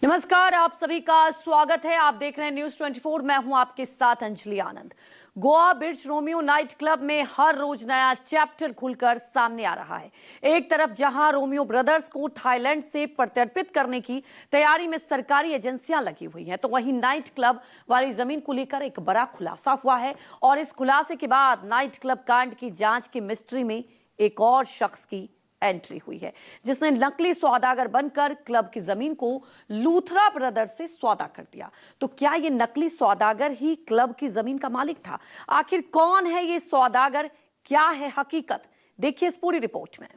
नमस्कार, आप सभी का स्वागत है। आप देख रहे हैं न्यूज 24। मैं हूं आपके साथ अंजलि आनंद। गोवा बीच रोमियो नाइट क्लब में हर रोज नया चैप्टर खुलकर सामने आ रहा है। एक तरफ जहां रोमियो ब्रदर्स को थाईलैंड से प्रत्यर्पित करने की तैयारी में सरकारी एजेंसियां लगी हुई हैं, तो वहीं नाइट क्लब वाली जमीन को लेकर एक बड़ा खुलासा हुआ है। और इस खुलासे के बाद नाइट क्लब कांड की जांच की मिस्ट्री में एक और शख्स की एंट्री हुई है, जिसने नकली सौदागर बनकर क्लब की जमीन को लूथरा ब्रदर्स से सौदा कर दिया। तो क्या ये नकली सौदागर ही क्लब की जमीन का मालिक था? आखिर कौन है ये सौदागर, क्या है हकीकत? देखिए इस पूरी रिपोर्ट में।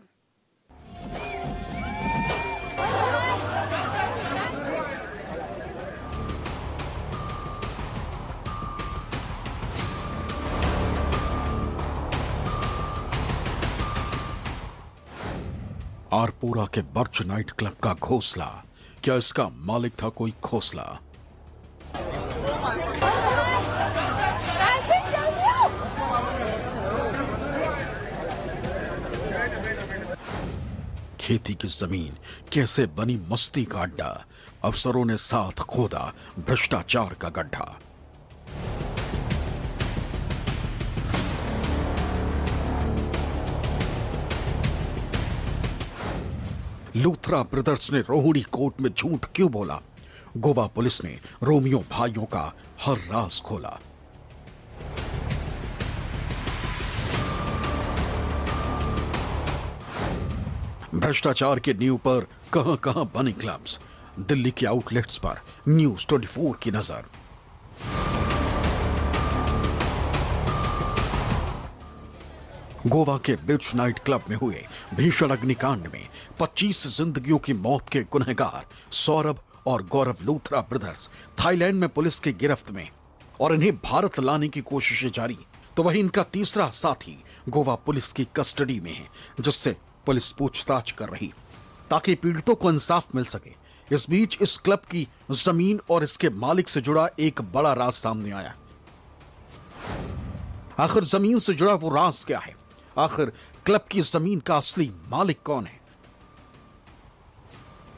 आरपोरा के बर्च नाइट क्लब का घोंसला, क्या इसका मालिक था कोई खोसला? खेती की जमीन कैसे बनी मस्ती का अड्डा? अफसरों ने साथ खोदा भ्रष्टाचार का गड्ढा। लूथरा ब्रदर्स ने रोहिणी कोर्ट में झूठ क्यों बोला? गोवा पुलिस ने रोमियो भाइयों का हर राज खोला। भ्रष्टाचार के नींव पर कहां बने क्लब्स? दिल्ली के आउटलेट्स पर न्यूज 24 की नजर। गोवा के बीच नाइट क्लब में हुए भीषण अग्निकांड में 25 जिंदगियों की मौत के गुनहगार सौरभ और गौरव लूथरा ब्रदर्स थाईलैंड में पुलिस की गिरफ्त में, और इन्हें भारत लाने की कोशिशें जारी। तो वहीं इनका तीसरा साथी गोवा पुलिस की कस्टडी में है, जिससे पुलिस पूछताछ कर रही ताकि पीड़ितों को इंसाफ मिल सके। इस बीच इस क्लब की जमीन और इसके मालिक से जुड़ा एक बड़ा राज सामने आया। आखिर जमीन से जुड़ा वो राज क्या है? आखिर क्लब की जमीन का असली मालिक कौन है?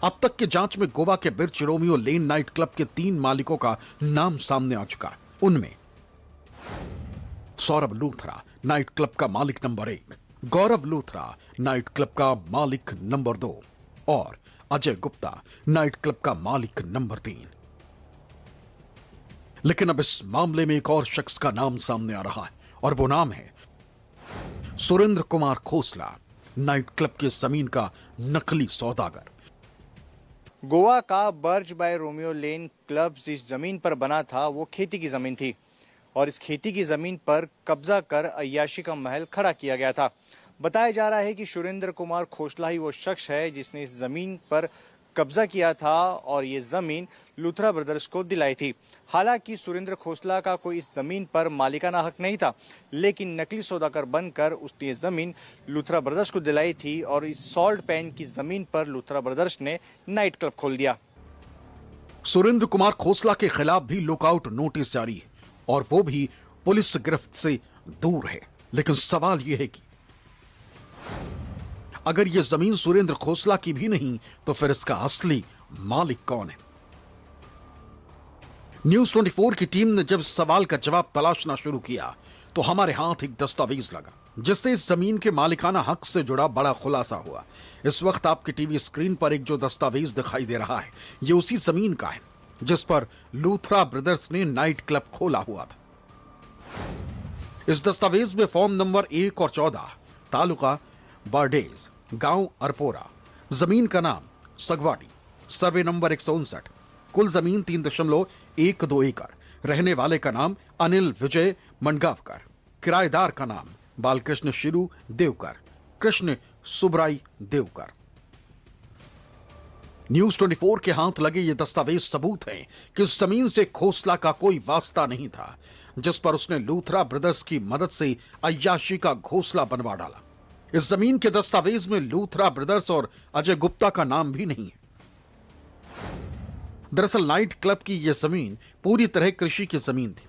अब तक की जांच में गोवा के birch Romeo Lane night club के 3 मालिकों का नाम सामने आ चुका है। उनमें सौरभ लूथरा नाइट क्लब का मालिक नंबर 1, गौरव लूथरा नाइट क्लब का मालिक नंबर 2 और अजय गुप्ता नाइट क्लब का मालिक नंबर 3। लेकिन अब इस मामले में एक और शख्स का नाम सामने आ रहा है, और वो नाम है सुरेंद्र कुमार खोसला, नाइट क्लब की जमीन का नकली सौदागर। गोवा का बर्ज बाय रोमियो लेन क्लब जिस जमीन पर बना था वो खेती की जमीन थी, और इस खेती की जमीन पर कब्जा कर अय्याशी का महल खड़ा किया गया था। बताया जा रहा है कि सुरेंद्र कुमार खोसला ही वो शख्स है जिसने इस जमीन पर कब्जा किया था और ये जमीन लूथरा ब्रदर्स को दिलाई थी। हालांकि सुरेंद्र खोसला का कोई इस जमीन पर मालिकाना हक नहीं था, लेकिन नकली सौदागर बनकर उसने ये जमीन लूथरा ब्रदर्स को दिलाई थी, और इस सॉल्ट पैन की जमीन पर लूथरा ब्रदर्स ने नाइट क्लब खोल दिया। सुरेंद्र कुमार खोसला के खिलाफ भी लुकआउट नोटिस जारी है, और वो भी पुलिस गिरफ्त से दूर है। लेकिन सवाल यह है कि अगर यह जमीन सुरेंद्र खोसला की भी नहीं, तो फिर इसका असली मालिक कौन है? न्यूज 24 की टीम ने जब इस सवाल का जवाब तलाशना शुरू किया, तो हमारे हाथ एक दस्तावेज लगा, जिससे इस जमीन के मालिकाना हक से जुड़ा बड़ा खुलासा हुआ। इस वक्त आपकी टीवी स्क्रीन पर एक जो दस्तावेज दिखाई दे रहा है, यह उसी जमीन का है जिस पर लूथरा ब्रदर्स ने नाइट क्लब खोला हुआ था। इस दस्तावेज में फॉर्म नंबर 1 और 14, तालुका बारडेज, गांव अरपोरा, जमीन का नाम सगवाड़ी, सर्वे नंबर 159, कुल जमीन 3.12 एकड़, रहने वाले का नाम अनिल विजय मंडगावकर, किराएदार का नाम बालकृष्ण शिरू देवकर, कृष्ण सुबराई देवकर। न्यूज 24 के हाथ लगे ये दस्तावेज सबूत हैं कि इस जमीन से खोसला का कोई वास्ता नहीं था, जिस पर उसने लूथरा ब्रदर्स की मदद से अय्याशी का घोंसला बनवा डाला। इस जमीन के दस्तावेज में लूथरा ब्रदर्स और अजय गुप्ता का नाम भी नहीं है। दरअसल नाइट क्लब की यह जमीन पूरी तरह कृषि की जमीन थी।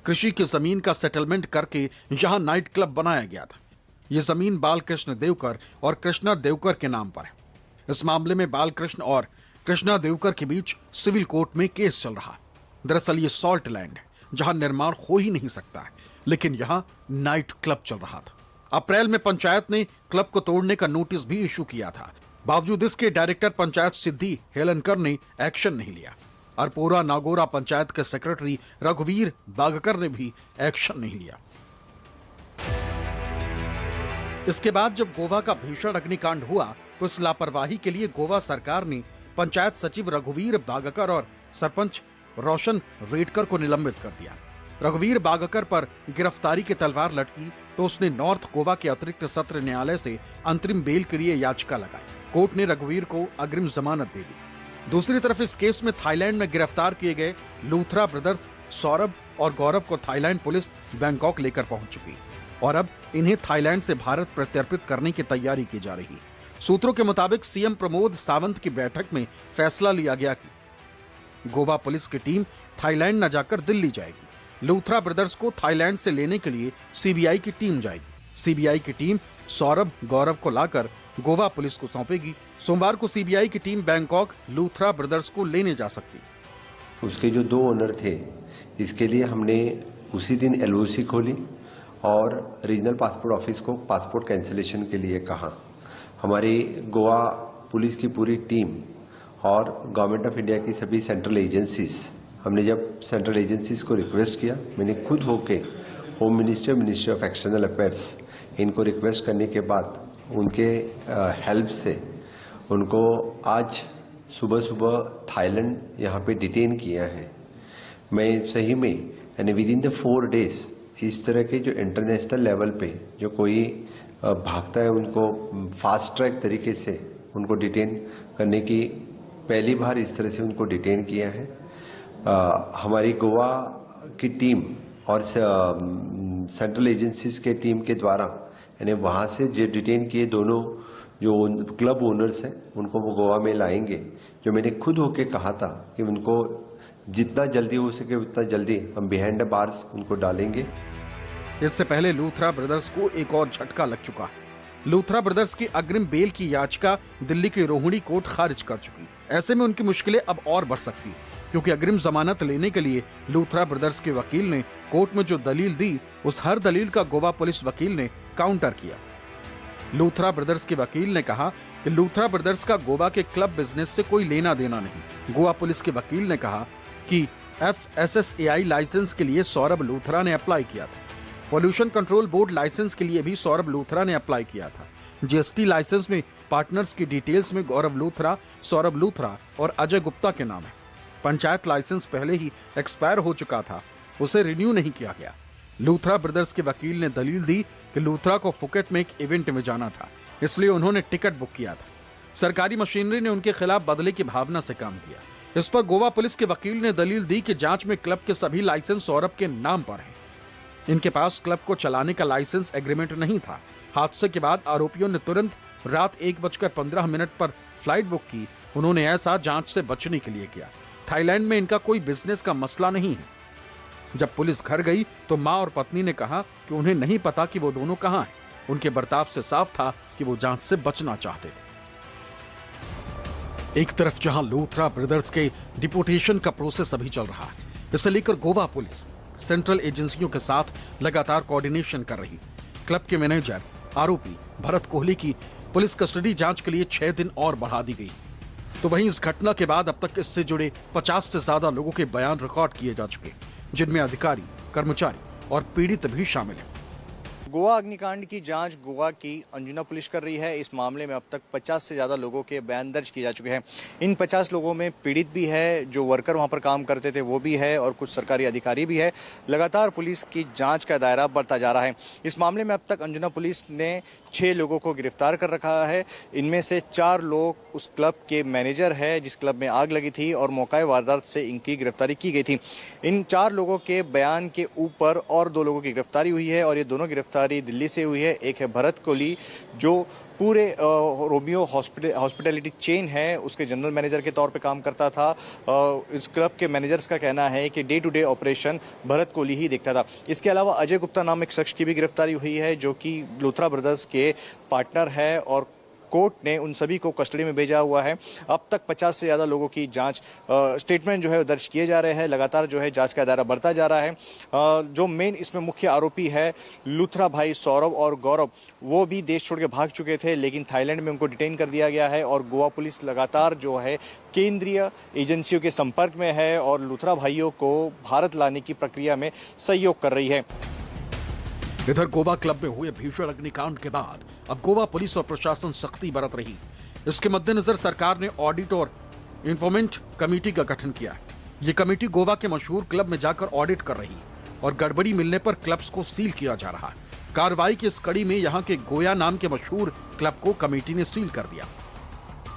कृषि की जमीन का सेटलमेंट करके यहां नाइट क्लब बनाया गया था। यह जमीन बालकृष्ण देवकर और कृष्णा देवकर के नाम पर है। इस मामले में बालकृष्ण और कृष्णा देवकर के बीच सिविल कोर्ट में केस चल रहा है। दरअसल ये सॉल्ट लैंड है जहां निर्माण हो ही नहीं सकता है, लेकिन यहां नाइट क्लब चल रहा था। अप्रैल में पंचायत ने क्लब को तोड़ने का नोटिस भी इशू किया था। बावजूद इसके डायरेक्टर पंचायत सिद्धि हेलनकर ने एक्शन नहीं लिया। अरपोरा नागोरा पंचायत के सेक्रेटरी रघुवीर बागकर ने भी एक्शन नहीं लिया। इसके बाद जब गोवा का भीषण अग्निकांड हुआ तो इस लापरवाही के लिए गोवा सरकार ने पंचायत सचिव रघुवीर बागकर और सरपंच रोशन रेडकर को निलंबित कर दिया। रघुवीर बागकर पर गिरफ्तारी की तलवार लटकी तो उसने नॉर्थ गोवा के अतिरिक्त सत्र न्यायालय से अंतरिम बेल के लिए याचिका लगाई। कोर्ट ने रघुवीर को अग्रिम जमानत दे दी। दूसरी तरफ इस केस में थाईलैंड में गिरफ्तार किए गए लूथरा ब्रदर्स सौरभ और गौरव को थाईलैंड पुलिस बैंकॉक लेकर पहुंच चुकी और अब इन्हें थाईलैंड से भारत प्रत्यर्पित करने की तैयारी की जा रही। सूत्रों के मुताबिक सीएम प्रमोद सावंत की बैठक में फैसला लिया गया कि गोवा पुलिस की टीम थाईलैंड न जाकर दिल्ली जाएगी। लूथरा ब्रदर्स को थाईलैंड से लेने के लिए सीबीआई की टीम जाएगी। सीबीआई की टीम सौरभ गौरव को लाकर गोवा पुलिस को सौंपेगी। सोमवार को सीबीआई की टीम बैंकॉक लूथरा ब्रदर्स को लेने जा सकती। उसके जो 2 ओनर थे, इसके लिए हमने उसी दिन एलओसी खोली और रीजनल पासपोर्ट ऑफिस को पासपोर्ट कैंसिलेशन के लिए कहा। हमारी गोवा पुलिस की पूरी टीम और गवर्नमेंट ऑफ इंडिया की सभी सेंट्रल एजेंसीज, हमने जब सेंट्रल एजेंसीज को रिक्वेस्ट किया, मैंने खुद होके home minister, ministry of external affairs, इनको रिक्वेस्ट करने के बाद उनके हेल्प से उनको आज सुबह सुबह थाईलैंड यहाँ पे डिटेन किया है। मैं सही में यानी विद इन द 4 डेज इस तरह के जो इंटरनेशनल लेवल पे जो कोई भागता है उनको फास्ट ट्रैक तरीके से उनको डिटेन करने की पहली बार इस तरह से उनको डिटेन किया है। हमारी गोवा की टीम और सेंट्रल एजेंसीज के टीम के द्वारा यानी वहाँ से जो डिटेन किए दोनों जो क्लब ओनर्स हैं उनको वो गोवा में लाएंगे। जो मैंने खुद होके कहा था कि उनको जितना जल्दी हो सके उतना जल्दी हम बिहाइंड द बार्स उनको डालेंगे। इससे पहले लूथरा ब्रदर्स को एक और झटका लग चुका है। लूथरा ब्रदर्स की अग्रिम बेल की याचिका दिल्ली की रोहिणी कोर्ट खारिज कर चुकी। ऐसे में उनकी मुश्किलें अब और बढ़ सकती है, क्योंकि अग्रिम जमानत लेने के लिए लूथरा ब्रदर्स के वकील ने कोर्ट में जो दलील दी उस हर दलील का गोवा पुलिस वकील ने काउंटर किया। लूथरा ब्रदर्स के वकील ने कहा कि लूथरा ब्रदर्स का गोवा के क्लब बिजनेस से कोई लेना देना नहीं। गोवा पुलिस के वकील ने कहा कि FSSAI लाइसेंस के लिए सौरभ लूथरा ने अप्लाई किया था। पॉल्यूशन कंट्रोल बोर्ड लाइसेंस के लिए भी सौरभ लूथरा ने अप्लाई किया था। GST लाइसेंस में पार्टनर्स की डिटेल्स में गौरव लूथरा, सौरभ लूथरा और अजय गुप्ता के नाम है। पंचायत लाइसेंस पहले ही एक्सपायर हो चुका था, उसे रिन्यू नहीं किया गया। लूथरा ब्रदर्स के वकील ने दलील दी कि लूथरा को फुकेट में एक इवेंट में जाना था, इसलिए उन्होंने टिकट बुक किया था। सरकारी मशीनरी ने उनके खिलाफ बदले की भावना से काम किया। इस पर गोवा पुलिस के वकील ने दलील दी कि जांच में क्लब के सभी लाइसेंस सौरभ के नाम पर हैं। इनके पास क्लब को चलाने का लाइसेंस एग्रीमेंट नहीं था। हादसे के बाद आरोपियों ने तुरंत रात 1:15 पर फ्लाइट बुक की। उन्होंने ऐसा जांच से बचने के लिए किया। थाईलैंड में इनका कोई बिजनेस का मसला नहीं है। जब पुलिस घर गई तो मां और पत्नी ने कहा कि उन्हें नहीं पता कि वो दोनों कहां हैं। उनके बर्ताव से साफ था कि वो जांच से बचना चाहते थे। एक तरफ जहां लूथरा ब्रदर्स के डिपोटेशन का प्रोसेस अभी चल रहा है, इसे लेकर गोवा पुलिस सेंट्रल एजेंसियों के साथ लगातार कोऑर्डिनेशन कर रही। क्लब के मैनेजर आरोपी भरत कोहली की पुलिस कस्टडी जांच के लिए 6 दिन और बढ़ा दी गई। तो वहीं इस घटना के बाद अब तक इससे जुड़े 50 से ज्यादा लोगों के बयान रिकॉर्ड किए जा चुके, जिनमें अधिकारी, कर्मचारी और पीड़ित भी शामिल हैं। गोवा अग्निकांड की जांच गोवा की अंजुना पुलिस कर रही है। इस मामले में अब तक 50 से ज्यादा लोगों के बयान दर्ज किए जा चुके हैं। इन 50 लोगों में पीड़ित भी है, जो वर्कर वहां पर काम करते थे वो भी है और कुछ सरकारी अधिकारी भी है। लगातार पुलिस की जांच का दायरा बढ़ता जा रहा है। इस मामले में अब तक अंजुना पुलिस ने 6 लोगों को गिरफ्तार कर रखा है। इनमें से 4 लोग उस क्लब के मैनेजर है जिस क्लब में आग लगी थी और मौका वारदात से इनकी गिरफ्तारी की गई थी। इन 4 लोगों के बयान के ऊपर और 2 लोगों की गिरफ्तारी हुई है और ये दोनों गिरफ्तारी दिल्ली से हुई है। एक है भरत कोहली, जो पूरे रोमियो हॉस्पिटैलिटी चेन है उसके जनरल मैनेजर के तौर पे काम करता था। इस क्लब के मैनेजर्स का कहना है कि day to day operation Bharat Kohli ही देखता था। इसके अलावा अजय गुप्ता नाम एक शख्स की भी गिरफ्तारी हुई है, जो कि लूथरा ब्रदर्स के पार्टनर है और कोर्ट ने उन सभी को कस्टडी में भेजा हुआ है। अब तक 50 से ज़्यादा लोगों की जांच स्टेटमेंट जो है दर्ज किए जा रहे हैं। लगातार जो है जांच का दायरा बढ़ता जा रहा है। जो मेन इसमें मुख्य आरोपी है लूथरा भाई सौरभ और गौरव, वो भी देश छोड़ के भाग चुके थे, लेकिन थाईलैंड में उनको डिटेन कर दिया गया है और गोवा पुलिस लगातार जो है केंद्रीय एजेंसियों के संपर्क में है और लूथरा भाइयों को भारत लाने की प्रक्रिया में सहयोग कर रही है। इधर गोवा क्लब में हुए भीषण अग्निकांड के बाद अब गोवा पुलिस और प्रशासन सख्ती बरत रही। इसके मद्देनजर सरकार ने ऑडिट और इन्फॉर्मेंट कमेटी का गठन किया है। ये कमेटी गोवा के मशहूर क्लब में जाकर ऑडिट कर रही और गड़बड़ी मिलने पर क्लब्स को सील किया जा रहा है। कार्रवाई की इस कड़ी में यहाँ के गोया नाम के मशहूर क्लब को कमेटी ने सील कर दिया।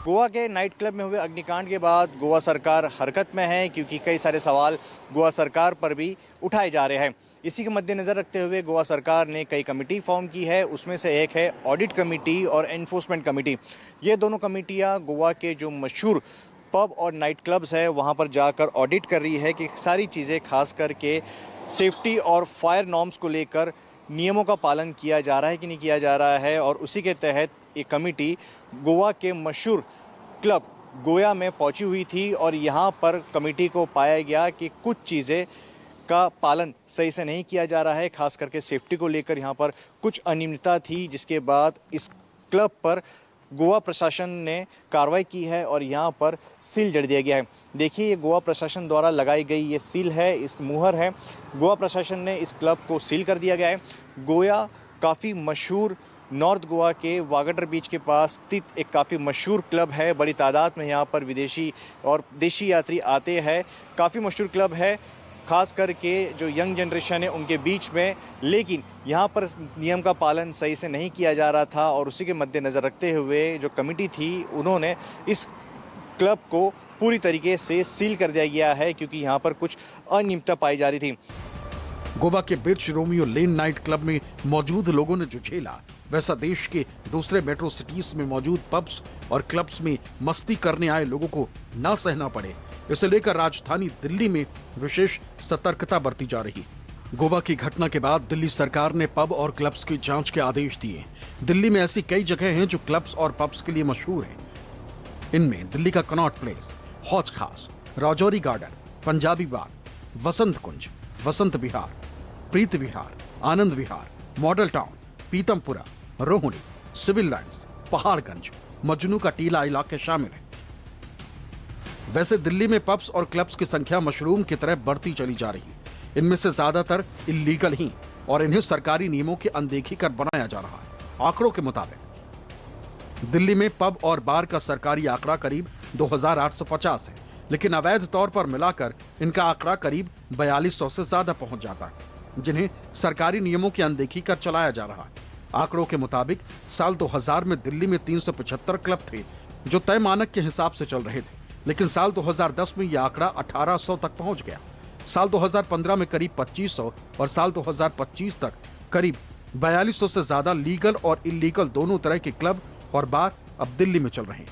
गोवा के नाइट क्लब में हुए अग्निकांड के बाद गोवा सरकार हरकत में है, क्योंकि कई सारे सवाल गोवा सरकार पर भी उठाए जा रहे हैं। इसी के मद्देनजर रखते हुए गोवा सरकार ने कई कमेटी फॉर्म की है। उसमें से एक है ऑडिट कमेटी और एनफोर्समेंट कमेटी। ये दोनों कमेटियां गोवा के जो मशहूर पब और नाइट क्लब्स है वहां पर जाकर ऑडिट कर रही है कि सारी चीज़ें खास करके सेफ्टी और फायर नॉर्म्स को लेकर नियमों का पालन किया जा रहा है कि नहीं किया जा रहा है। और उसी के तहत एक कमेटी गोवा के मशहूर क्लब गोया में पहुंची हुई थी और यहाँ पर कमेटी को पाया गया कि कुछ चीज़ें का पालन सही से नहीं किया जा रहा है। खास करके सेफ्टी को लेकर यहाँ पर कुछ अनियमितता थी, जिसके बाद इस क्लब पर गोवा प्रशासन ने कार्रवाई की है और यहाँ पर सील जड़ दिया गया है। देखिए, ये गोवा प्रशासन द्वारा लगाई गई ये सील है, इस मुहर है। गोवा प्रशासन ने इस क्लब को सील कर दिया गया है। गोया काफ़ी मशहूर नॉर्थ गोवा के वागटर बीच के पास स्थित एक काफ़ी मशहूर क्लब है। बड़ी तादाद में यहाँ पर विदेशी और देशी यात्री आते हैं। काफ़ी मशहूर क्लब है, खास करके जो यंग जनरेशन है उनके बीच में। लेकिन यहाँ पर नियम का पालन सही से नहीं किया जा रहा था और उसी के मद्देनज़र रखते हुए जो कमेटी थी उन्होंने इस क्लब को पूरी तरीके से सील कर दिया गया है, क्योंकि यहाँ पर कुछ अनियमितता पाई जा रही थी। गोवा के birch Romeo Lane night club में मौजूद लोगों ने जो झेला, वैसा देश के दूसरे मेट्रो सिटीज में मौजूद पब्स और क्लब्स में मस्ती करने आए लोगों को ना सहना पड़े, इसे लेकर राजधानी दिल्ली में विशेष सतर्कता बरती जा रही। गोवा की घटना के बाद दिल्ली सरकार ने पब और क्लब्स की जांच के आदेश दिए। दिल्ली में ऐसी कई जगह हैं जो क्लब्स और पब्स के लिए मशहूर हैं। इनमें दिल्ली का कनॉट प्लेस, हौज खास, राजौरी गार्डन, पंजाबी बाग, वसंत कुंज, वसंत विहार, प्रीत विहार, आनंद विहार, मॉडल टाउन, पीतमपुरा, रोहिणी, सिविल लाइंस, पहाड़गंज, मजनू का टीला इलाके शामिल हैं। वैसे दिल्ली में पब्स और क्लब्स की संख्या मशरूम की तरह बढ़ती चली जा रही है। इनमें से ज्यादातर इल्लीगल ही और इन्हें सरकारी नियमों की अनदेखी कर बनाया जा रहा है। आंकड़ों के मुताबिक दिल्ली में पब और बार का सरकारी आंकड़ा करीब 2850 है, लेकिन अवैध तौर पर मिलाकर इनका आंकड़ा करीब 4200 से ज्यादा पहुंच जाता है, जिन्हें सरकारी नियमों की अनदेखी कर चलाया जा रहा है। आंकड़ों के मुताबिक साल 2000 में दिल्ली में 375 क्लब थे जो तय मानक के हिसाब से चल रहे थे, लेकिन साल 2010 में यह आंकड़ा 1800 तक पहुंच गया। साल 2015 में करीब 2500 और साल 2025 तक करीब 4200 से ज्यादा लीगल और इल्लीगल दोनों तरह के क्लब और बार अब दिल्ली में चल रहे हैं।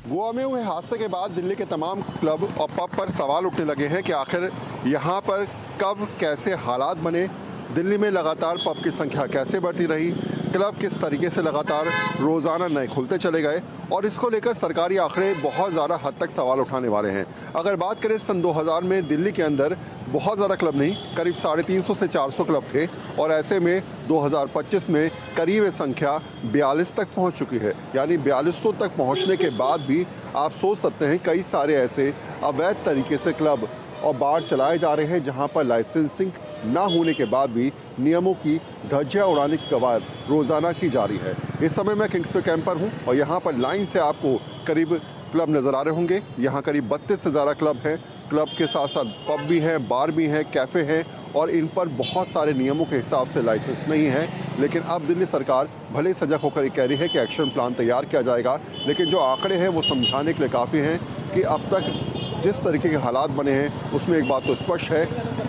गोवा में हुए हादसे के बाद दिल्ली के तमाम क्लब और पब पर सवाल उठने लगे हैं कि आखिर यहाँ पर कब कैसे हालात बने, दिल्ली में लगातार पब की संख्या कैसे बढ़ती रही, क्लब किस तरीके से लगातार रोज़ाना नए खुलते चले गए, और इसको लेकर सरकारी आंकड़े बहुत ज़्यादा हद तक सवाल उठाने वाले हैं। अगर बात करें सन 2000 में दिल्ली के अंदर बहुत ज़्यादा क्लब नहीं, करीब 350 से 400 क्लब थे, और ऐसे में 2025 में करीब ये संख्या 42 तक पहुंच चुकी है। यानी 4200 तक पहुंचने के बाद भी आप सोच सकते हैं कई सारे ऐसे अवैध तरीके से क्लब और बार चलाए जा रहे हैं जहां पर लाइसेंसिंग ना होने के बाद भी नियमों की धज्जियां उड़ाने की कवायद रोजाना की जा रही है। इस समय मैं किंग्सवे कैंप पर हूं और यहां पर लाइन से आपको करीब क्लब नजर आ रहे होंगे। यहां करीब 32 से ज़्यादा क्लब हैं। क्लब के साथ साथ पब भी हैं, बार भी हैं, कैफ़े हैं, और इन पर बहुत सारे नियमों के हिसाब से लाइसेंस नहीं है। लेकिन अब दिल्ली सरकार भले ही सजग होकर कह रही है कि एक्शन प्लान तैयार किया जाएगा, लेकिन जो आंकड़े हैं वो समझाने के लिए काफ़ी हैं कि अब तक जिस तरीके के हालात बने हैं उसमें एक बात तो स्पष्ट है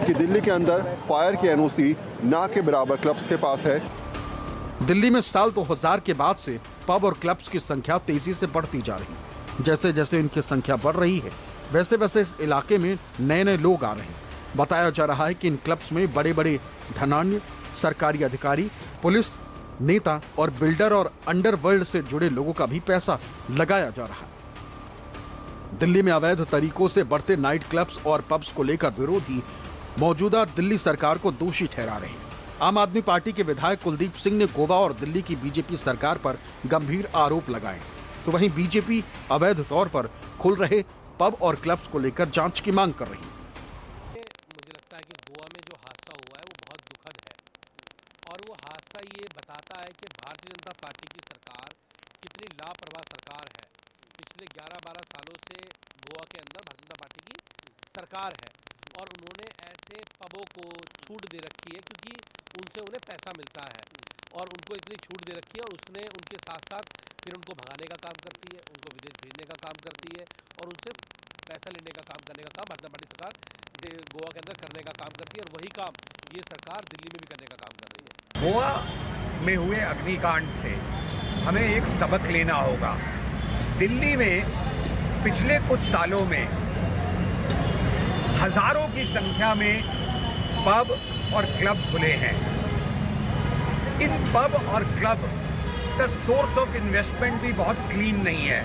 कि दिल्ली के अंदर फायर की एनओसी ना के बराबर क्लब्स के पास है। दिल्ली में साल 2000 के बाद से पब और क्लब्स की संख्या तेजी से बढ़ती जा रही है। जैसे जैसे इनकी संख्या बढ़ रही है वैसे वैसे इस इलाके में नए नए लोग आ रहे हैं। बताया जा रहा है कि इन क्लब्स में बड़े बड़े धनाढ्य सरकारी अधिकारी, पुलिस नेता और बिल्डर और अंडरवर्ल्ड से जुड़े लोगों का भी पैसा लगाया जा रहा है। दिल्ली में अवैध तरीकों से बढ़ते नाइट क्लब्स और पब्स को लेकर विरोधी मौजूदा दिल्ली सरकार को दोषी ठहरा रहे हैं। आम आदमी पार्टी के विधायक कुलदीप सिंह ने गोवा और दिल्ली की बीजेपी सरकार पर गंभीर आरोप लगाए, तो वहीं बीजेपी अवैध तौर पर खुल रहे पब और क्लब्स को लेकर जांच की मांग कर रही है। मुझे लगता है कि गोवा में जो हादसा हुआ है वो बहुत दुखद है और वो हादसा ये बताता है कि भारतीय जनता पार्टी की सरकार कितनी लापरवाह सरकार है। पिछले 11-12 सालों से गोवा के अंदर भारतीय जनता पार्टी की सरकार है और उन्होंने ऐसे पबों को छूट दे रखी है क्योंकि उनसे उन्हें पैसा मिलता है और उनको इतनी छूट दे रखी है और उसने उनके साथ साथ फिर उनको भगाने का काम करती है, उनको विदेश भेजने का काम करती है और उनसे पैसा लेने का काम करने का काम भारतीय जनता पार्टी सरकार गोवा के अंदर करने का काम करती है और वही काम ये सरकार दिल्ली में भी करने का काम कर रही है। गोवा में हुए अग्निकांड से हमें एक सबक लेना होगा। दिल्ली में पिछले कुछ सालों में हजारों की संख्या में पब और क्लब खुले हैं। इन पब और क्लब का सोर्स ऑफ इन्वेस्टमेंट भी बहुत क्लीन नहीं है।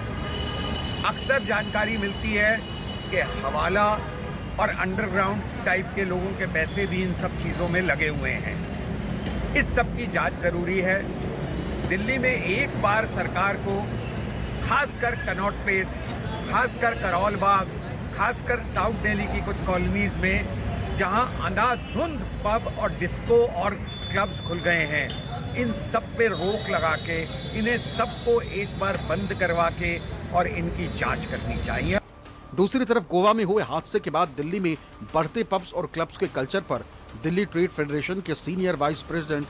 अक्सर जानकारी मिलती है कि हवाला और अंडरग्राउंड टाइप के लोगों के पैसे भी इन सब चीज़ों में लगे हुए हैं। इस सब की जांच जरूरी है। दिल्ली में एक बार सरकार को खासकर कनॉट प्लेस, खासकर करोल बाग, खासकर साउथ दिल्ली की कुछ कॉलोनीज में जहां अंधाधुंध पब और डिस्को और क्लब्स खुल गए हैं, इन सब पे रोक लगा के इन्हें सबको एक बार बंद करवा के और इनकी जांच करनी चाहिए। दूसरी तरफ गोवा में हुए हादसे के बाद दिल्ली में बढ़ते पब्स और क्लब्स के कल्चर पर दिल्ली ट्रेड फेडरेशन के senior vice president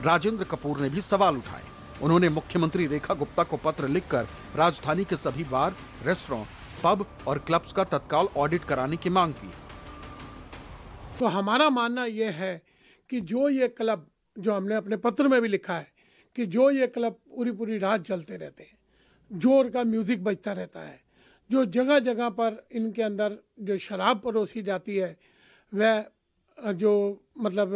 Rajendra Kapoor ने भी सवाल उठाए। उन्होंने मुख्यमंत्री रेखा गुप्ता को पत्र लिखकर राजधानी के सभी बार, रेस्टोरेंट, पब और क्लब्स का तत्काल ऑडिट कराने की मांग की। तो हमारा मानना यह है कि जो ये क्लब, जो हमने अपने पत्र में भी लिखा है कि जो ये क्लब पूरी रात चलते रहते हैं, जोर का म्यूजिक बजता रहता है, जो जगह जगह पर इनके अंदर जो शराब परोसी जाती है वह जो मतलब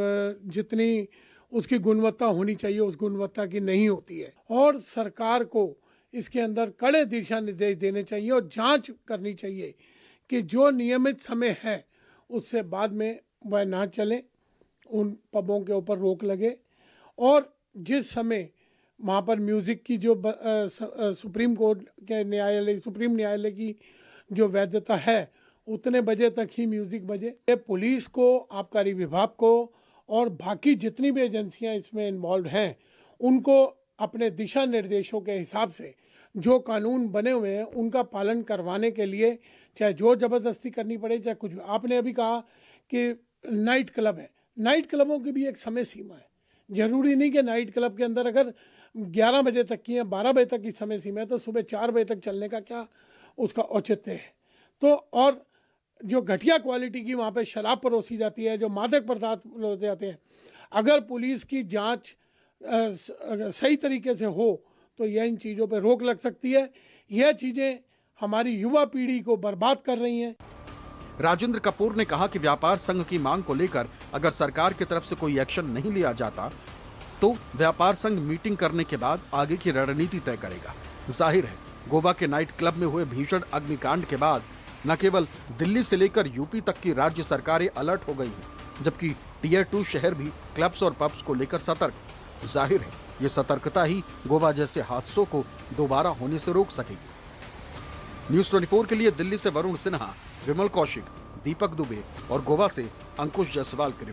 जितनी उसकी गुणवत्ता होनी चाहिए उस गुणवत्ता की नहीं होती है और सरकार को इसके अंदर कड़े दिशा निर्देश देने चाहिए और जांच करनी चाहिए कि जो नियमित समय है उससे बाद में वह ना चले, उन पबों के ऊपर रोक लगे और जिस समय वहाँ पर म्यूज़िक की जो सुप्रीम कोर्ट के न्यायालय, सुप्रीम न्यायालय की जो वैधता है उतने बजे तक ही म्यूज़िक बजे। पुलिस को, आबकारी विभाग को और बाकी जितनी भी एजेंसियां इसमें इन्वॉल्व हैं उनको अपने दिशा निर्देशों के हिसाब से जो कानून बने हुए हैं उनका पालन करवाने के लिए चाहे जोर जबरदस्ती करनी पड़े चाहे कुछ। आपने अभी कहा कि नाइट क्लब है, नाइट क्लबों की भी एक समय सीमा है। जरूरी नहीं कि नाइट क्लब के अंदर अगर 11 बजे तक की या 12 बजे तक की समय सीमा है तो सुबह 4 बजे तक चलने का क्या उसका औचित्य है। तो और जो घटिया क्वालिटी की वहाँ पे शराब परोसी जाती है, जो मादक पदार्थ परोसे जाते हैं, अगर पुलिस की जांच सही तरीके से हो तो यह इन चीज़ों पे रोक लग सकती है। यह चीज़ें हमारी युवा पीढ़ी को बर्बाद कर रही हैं। राजेंद्र कपूर ने कहा कि व्यापार संघ की मांग को लेकर अगर सरकार की तरफ से कोई एक्शन नहीं लिया जाता तो व्यापार संघ मीटिंग करने के बाद आगे की रणनीति तय करेगा। जाहिर है गोवा के नाइट क्लब में हुए भीषण अग्निकांड के बाद न केवल दिल्ली से लेकर यूपी तक की राज्य सरकारें अलर्ट हो गई हैं, जबकि टियर 2 शहर भी क्लब्स और पब्स को लेकर सतर्क। जाहिर है ये सतर्कता ही गोवा जैसे हादसों को दोबारा होने से रोक सकेगी। न्यूज़ 24 के लिए दिल्ली से वरुण सिन्हा, विमल कौशिक, दीपक दुबे और गोवा से अंकुश जायसवाल की रिपोर्ट।